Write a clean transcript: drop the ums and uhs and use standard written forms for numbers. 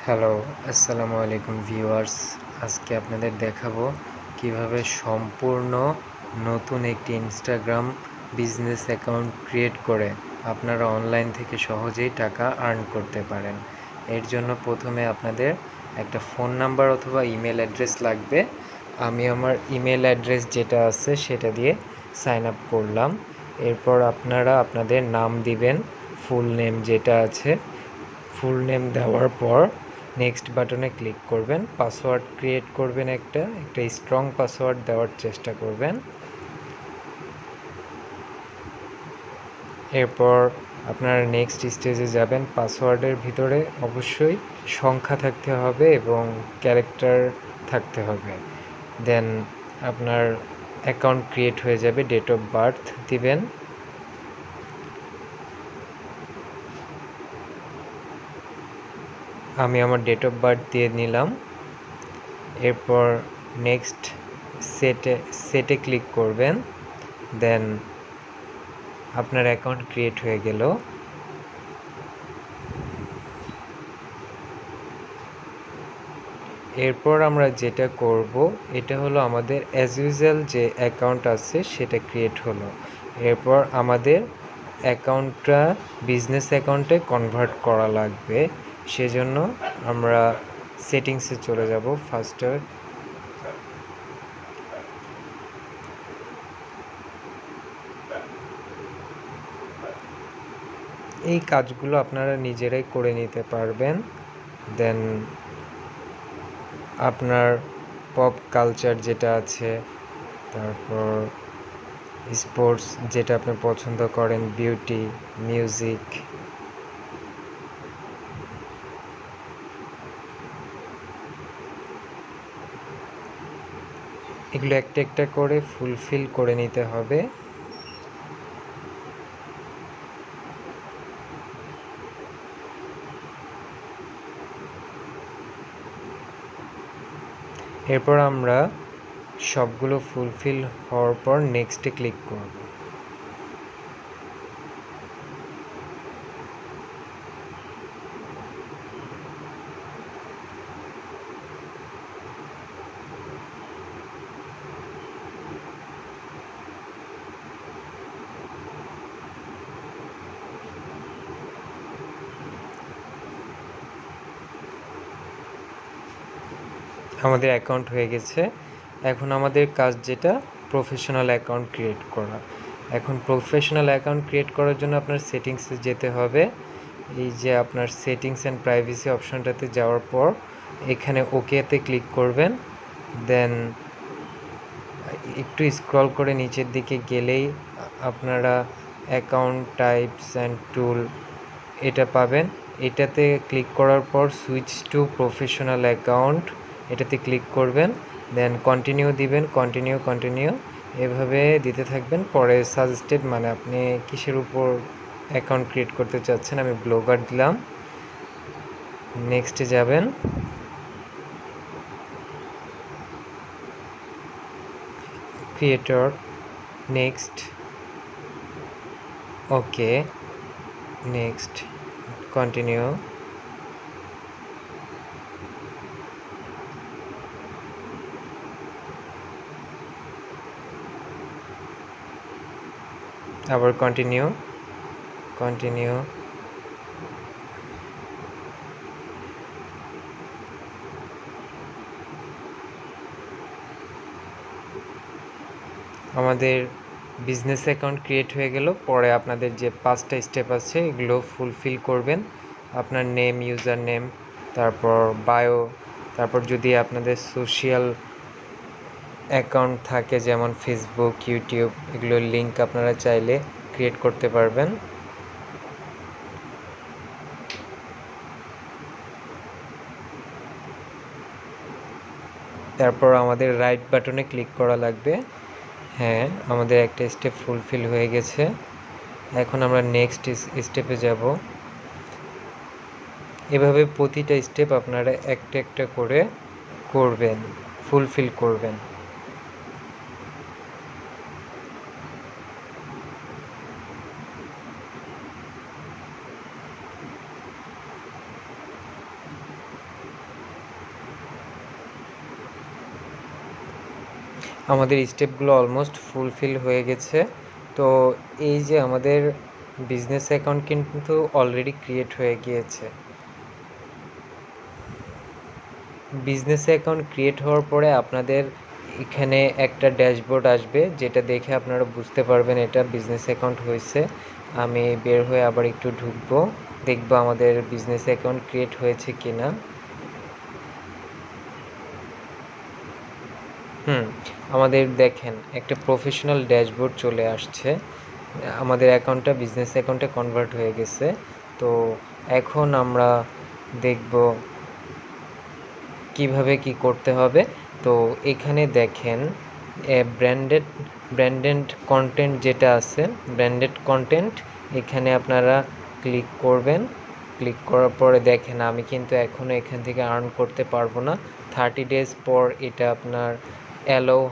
Hello, আসসালামু আলাইকুম viewers. আজকে আপনাদের দেখাবো কিভাবে সম্পূর্ণ নতুন একটি ইনস্টাগ্রাম বিজনেস অ্যাকাউন্ট ক্রিয়েট করে আপনারা অনলাইন থেকে সহজেই টাকা আর্ন করতে পারেন। এর জন্য প্রথমে আপনাদের একটা ফোন নাম্বার অথবা ইমেল অ্যাড্রেস লাগবে। আমি আমার ইমেল অ্যাড্রেস যেটা আছে সেটা দিয়ে সাইন আপ করলাম। এরপর আপনারা আপনাদের নাম দিবেন, ফুল নেম যেটা আছে। ফুল নেম দেওয়ার পর নেক্সট বাটনে ক্লিক করবেন। পাসওয়ার্ড ক্রিয়েট করবেন, একটা স্ট্রং পাসওয়ার্ড দেওয়ার চেষ্টা করবেন। এরপর আপনারা নেক্সট স্টেজে যাবেন। পাসওয়ার্ডের ভিতরে অবশ্যই সংখ্যা থাকতে হবে এবং ক্যারেক্টার থাকতে হবে। দেন আপনার অ্যাকাউন্ট ক্রিয়েট হয়ে যাবে। ডেট অফ বার্থ দিবেন। আমি আমার ডেট অফ বার্থ দিয়ে নিলাম। এরপর নেক্সট সেটে ক্লিক করবেন। দেন আপনার অ্যাকাউন্ট ক্রিয়েট হয়ে গেল। এরপর আমরা যেটা করব এটা হলো আমাদের অ্যাজ ইউজুয়াল যে অ্যাকাউন্ট আছে সেটা ক্রিয়েট হলো। এরপর আমাদের অ্যাকাউন্টটা বিজনেস অ্যাকাউন্টে কনভার্ট করা লাগবে। সেজন্য আমরা সেটিংসে চলে যাব। ফার্স্টে এই কাজগুলো আপনারা নিজেরাই করে নিতে পারবেন। দেন আপনার পপ কালচার যেটা আছে, তারপর স্পোর্টস যেটা আপনি পছন্দ করেন, বিউটি, মিউজিক, এগুলো একটা একটা করে ফুলফিল করে নিতে হবে। এরপর আমরা সবগুলো ফুলফিল হওয়ার পর নেক্সটে ক্লিক করব। আমাদের অ্যাকাউন্ট হয়ে গেছে। এখন আমাদের কাজ যেটা প্রফেশনাল অ্যাকাউন্ট ক্রিয়েট করা। এখন প্রফেশনাল অ্যাকাউন্ট ক্রিয়েট করার জন্য আপনার সেটিংসে যেতে হবে। এই যে আপনার সেটিংস অ্যান্ড প্রাইভেসি অপশনটাতে যাওয়ার পর এখানে ওকেতে ক্লিক করবেন। দেন একটু স্ক্রল করে নিচের দিকে গেলেই আপনারা অ্যাকাউন্ট টাইপস অ্যান্ড টুল এটা পাবেন। এটাতে ক্লিক করার পর সুইচ টু প্রফেশনাল অ্যাকাউন্ট এটাতে ক্লিক করবেন। দেন কন্টিনিউ দিবেন, কন্টিনিউ এভাবে দিতে থাকবেন। পরে সাজেস্টেড মানে আপনি কিসের উপর অ্যাকাউন্ট ক্রিয়েট করতে চাচ্ছেন, আমি ব্লগার দিলাম। নেক্সটে যাবেন। ক্রিয়েটর, নেক্সট, ওকে, নেক্সট, কন্টিনিউ। আবার কন্টিনিউ। আমাদের বিজনেস অ্যাকাউন্ট ক্রিয়েট হয়ে গেল। পরে আপনাদের যে 5টা স্টেপ আছে এগুলো ফুলফিল করবেন। আপনার নেম, ইউজার নেম, তারপর বায়ো, তারপর যদি আপনাদের সোশ্যাল অ্যাকাউন্ট থাকে যেমন ফেসবুক, ইউটিউব, এগুলোর লিঙ্ক আপনারা চাইলে ক্রিয়েট করতে পারবেন। তারপর আমাদের রাইট বাটনে ক্লিক করা লাগবে। হ্যাঁ, আমাদের একটা স্টেপ ফুলফিল হয়ে গেছে। এখন আমরা নেক্সট স্টেপে যাব। এভাবে প্রতিটা স্টেপ আপনারা একটা একটা করে করবেন, ফুলফিল করবেন। আমাদের স্টেপগুলো অলমোস্ট ফুলফিল হয়ে গেছে। তো এই যে আমাদের বিজনেস অ্যাকাউন্ট কিন্তু অলরেডি ক্রিয়েট হয়ে গিয়েছে। বিজনেস অ্যাকাউন্ট ক্রিয়েট হওয়ার পরে আপনাদের এখানে একটা ড্যাশবোর্ড আসবে, যেটা দেখে আপনারা বুঝতে পারবেন এটা বিজনেস অ্যাকাউন্ট হয়েছে। আমি বের হয়ে আবার একটু ঢুকবো, দেখবো আমাদের বিজনেস অ্যাকাউন্ট ক্রিয়েট হয়েছে কিনা। আমাদের দেখেন একটা প্রফেশনাল ড্যাশবোর্ড চলে আসছে, আমাদের অ্যাকাউন্টটা বিজনেস অ্যাকাউন্টে কনভার্ট হয়ে গেছে। তো এখন আমরা দেখব কিভাবে কি করতে হবে। তো এখানে দেখেন ব্র্যান্ডেড কন্টেন্ট যেটা আছে, ব্র্যান্ডেড কন্টেন্ট, এখানে আপনারা ক্লিক করবেন। ক্লিক করার পরে দেখেন আমি কিন্তু এখনও এখান থেকে আর্ন করতে পারবো না, 30 ডেজ পর এটা আপনার অ্যালাউ